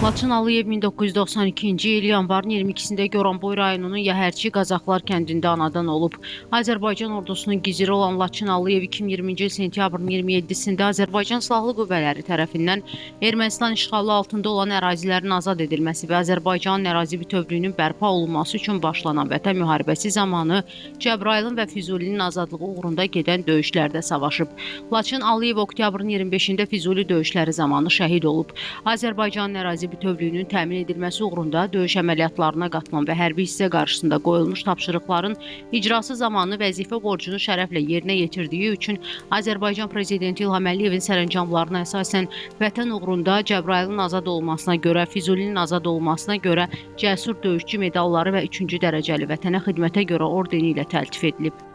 Laçın Aliyev 1992-ci il yanvarın 22-sində Goranboy rayonunun Yəhərçi Qazaxlar kəndində anadan olub. Azərbaycan ordusunun giziri olan Laçın Aliyev 2020-ci il sentyabrın 27-sində Azərbaycan Silahlı Qüvvələri tərəfindən Ermənistan işğalı altında olan ərazilərin azad edilməsi və Azərbaycanın ərazi bütövlüyünün bərpa olunması üçün başlanan Vətən müharibəsi zamanı Cəbrayılın və Füzulinin azadlığı uğrunda gedən döyüşlərdə savaşıb. Laçın Aliyev oktyabrın 25-də Füzuli döyüşləri zamanı şəhid olub. Azərbaycanın ərazi bütövlüyünün təmin edilməsi uğrunda döyüş əməliyyatlarına qatılan və hərbi hissə qarşısında qoyulmuş tapşırıqların icrası zamanı vəzifə borcunu şərəflə yerinə yetirdiyi üçün Azərbaycan Prezidenti İlham Əliyevin sərəncamlarına əsasən Vətən uğrunda Cəbrayılın azad olmasına görə, Füzulinin azad olmasına görə Cəsur Döyüşçü medalları və 3-cü dərəcəli Vətənə xidmətə görə ordeni ilə təltif edilib.